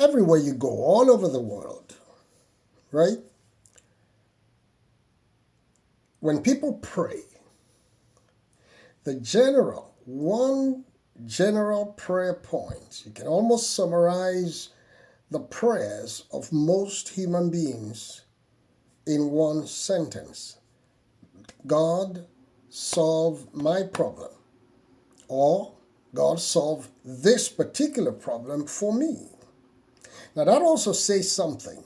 everywhere you go, all over the world, right? When people pray, one general prayer point, you can almost summarize the prayers of most human beings in one sentence. God, solve my problem. Or, God, solve this particular problem for me. Now that also says something.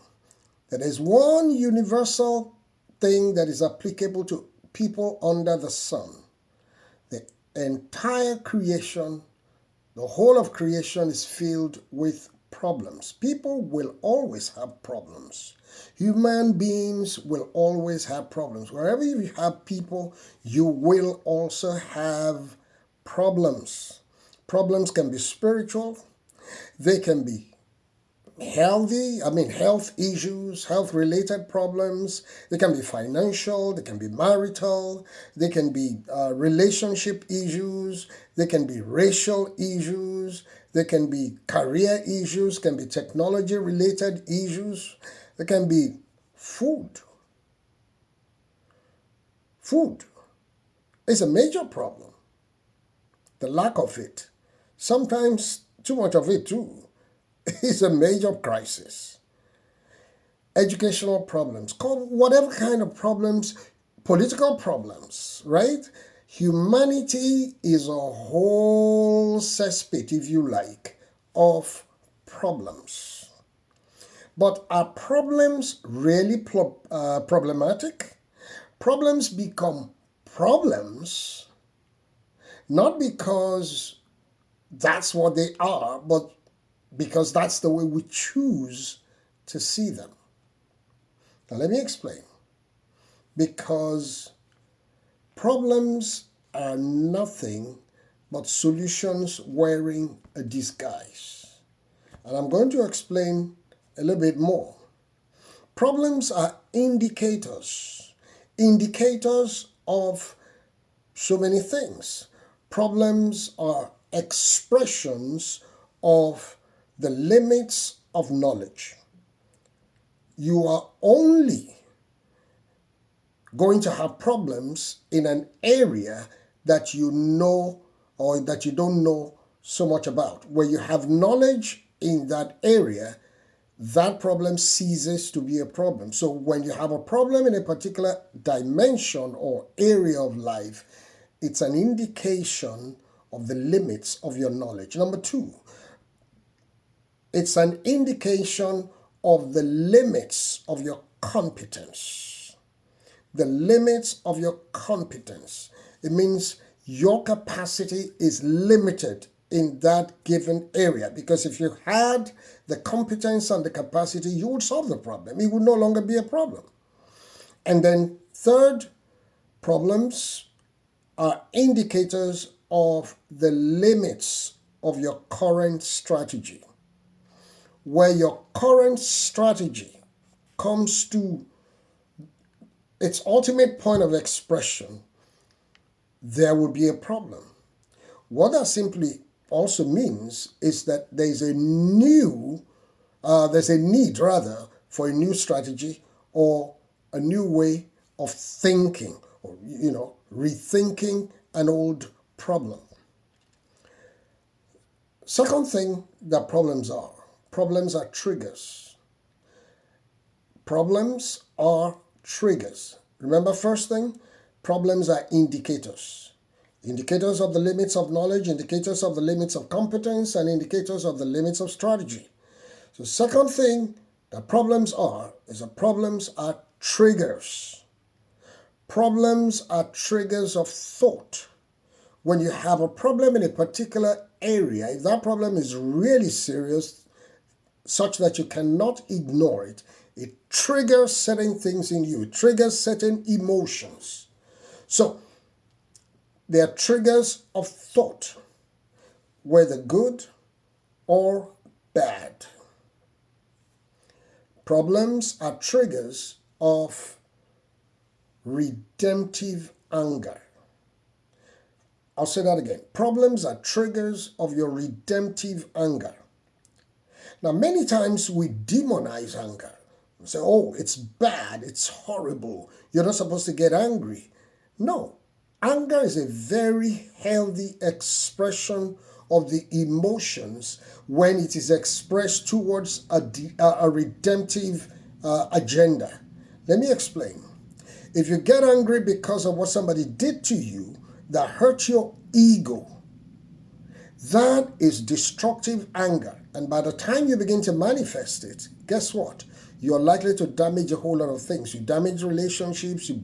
That is one universal thing that is applicable to people under the sun. The entire creation, the whole of creation is filled with problems. People will always have problems. Human beings will always have problems. Wherever you have people, you will also have problems. Problems can be spiritual. They can be health issues, health-related problems. They can be financial, they can be marital, they can be relationship issues, they can be racial issues, they can be career issues, can be technology-related issues, they can be food. Food is a major problem. The lack of it, sometimes too much of it too, is a major crisis. Educational problems, whatever kind of problems, political problems, right? Humanity is a whole cesspit, if you like, of problems. But are problems really problematic? Problems become problems not because that's what they are, but because that's the way we choose to see them. Now let me explain. Because problems are nothing but solutions wearing a disguise. And I'm going to explain a little bit more. Problems are indicators of so many things. Problems are expressions of the limits of knowledge. You are only going to have problems in an area that you know or that you don't know so much about. Where you have knowledge in that area, that problem ceases to be a problem. So when you have a problem in a particular dimension or area of life, it's an indication of the limits of your knowledge. Number two, it's an indication of the limits of your competence. The limits of your competence. It means your capacity is limited in that given area. Because if you had the competence and the capacity, you would solve the problem. It would no longer be a problem. And then third, problems are indicators of the limits of your current strategy. Where your current strategy comes to its ultimate point of expression, there will be a problem. What that simply also means is that there's a need for a new strategy or a new way of thinking, or rethinking an old problem. Second thing that problems are triggers. Problems are triggers. Remember, first thing, problems are indicators. Indicators of the limits of knowledge, indicators of the limits of competence, and indicators of the limits of strategy. So second thing that problems are triggers. Problems are triggers of thought. When you have a problem in a particular area, if that problem is really serious, such that you cannot ignore it, it triggers certain things in you. It triggers certain emotions. So, they are triggers of thought, whether good or bad. Problems are triggers of redemptive anger. I'll say that again. Problems are triggers of your redemptive anger. Now, many times we demonize anger. We say, oh, it's bad, it's horrible, you're not supposed to get angry. No, anger is a very healthy expression of the emotions when it is expressed towards a redemptive agenda. Let me explain. If you get angry because of what somebody did to you that hurt your ego, that is destructive anger. And by the time you begin to manifest it, guess what? You're likely to damage a whole lot of things. You damage relationships, you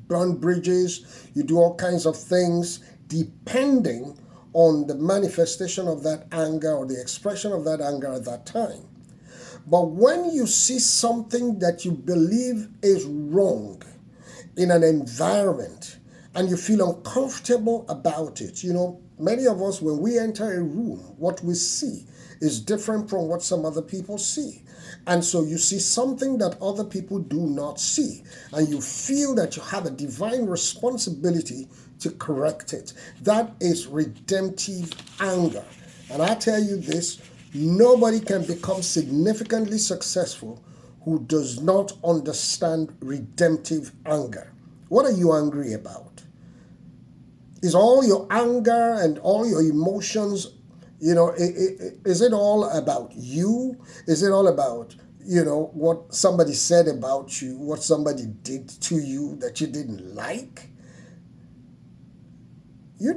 burn bridges, you do all kinds of things depending on the manifestation of that anger or the expression of that anger at that time. But when you see something that you believe is wrong in an environment and you feel uncomfortable about it, many of us, when we enter a room, what we see is different from what some other people see. And so you see something that other people do not see. And you feel that you have a divine responsibility to correct it. That is redemptive anger. And I tell you this, nobody can become significantly successful who does not understand redemptive anger. What are you angry about? Is all your anger and all your emotions, is it all about you? Is it all about, what somebody said about you, what somebody did to you that you didn't like? You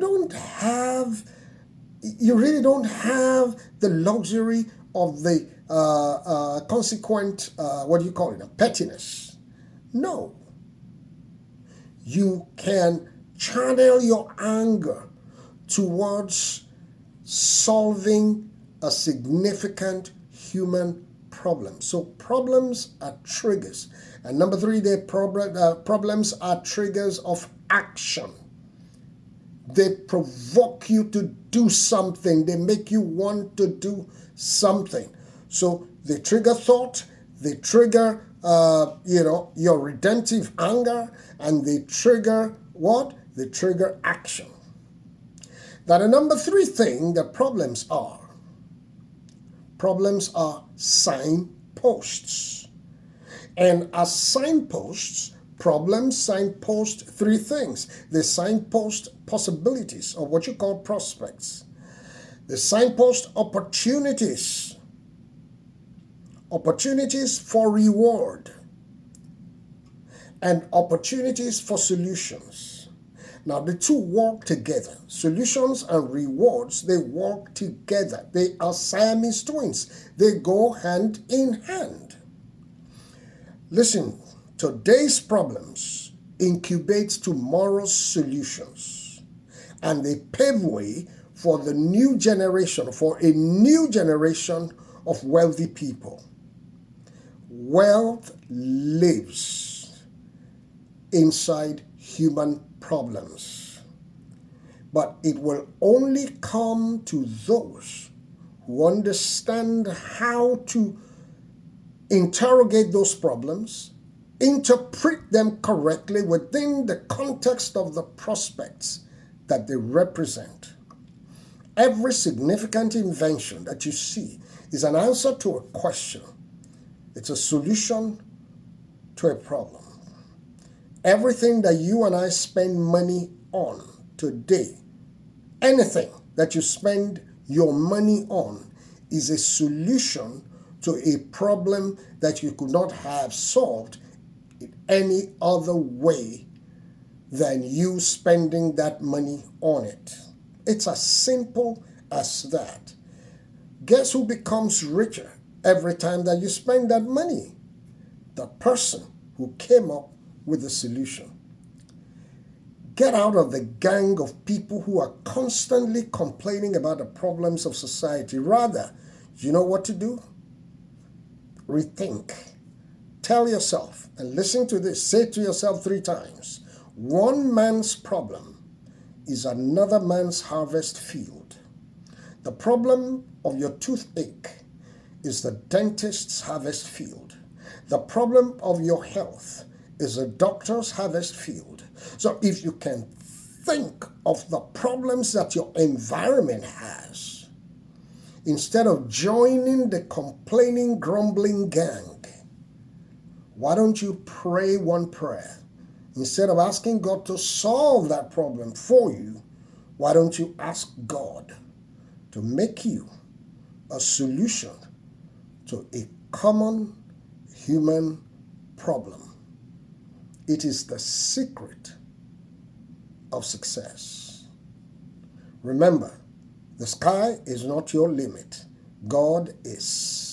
really don't have the luxury of the consequent, pettiness. No. You can channel your anger towards solving a significant human problem. So problems are triggers. And number 3, problems are triggers of action. They provoke you to do something. They make you want to do something. So they trigger thought, they trigger your redemptive anger, and they trigger what? They trigger action. Now the number 3 thing that problems are signposts. And as signposts, problems signpost 3 things. They signpost possibilities, or what you call prospects. They signpost opportunities for reward, and opportunities for solutions. Now the two work together. Solutions and rewards, they work together. They are Siamese twins. They go hand in hand. Listen, today's problems incubate tomorrow's solutions, and they pave way for a new generation of wealthy people. Wealth lives inside human problems, but it will only come to those who understand how to interrogate those problems, interpret them correctly within the context of the prospects that they represent. Every significant invention that you see is an answer to a question. It's a solution to a problem. Everything that you and I spend money on today, anything that you spend your money on, is a solution to a problem that you could not have solved in any other way than you spending that money on it. It's as simple as that. Guess who becomes richer every time that you spend that money? The person who came up with the solution. Get out of the gang of people who are constantly complaining about the problems of society. Rather, you know what to do? Rethink. Tell yourself, and listen to this, say it to yourself 3 times. One man's problem is another man's harvest field. The problem of your toothache is the dentist's harvest field. The problem of your health is a doctor's harvest field. So if you can think of the problems that your environment has, Instead of joining the complaining, grumbling gang, why don't you pray one prayer? Instead of asking God to solve that problem for you, why don't you ask God to make you a solution to a common human problem? It is the secret of success. Remember, the sky is not your limit. God is.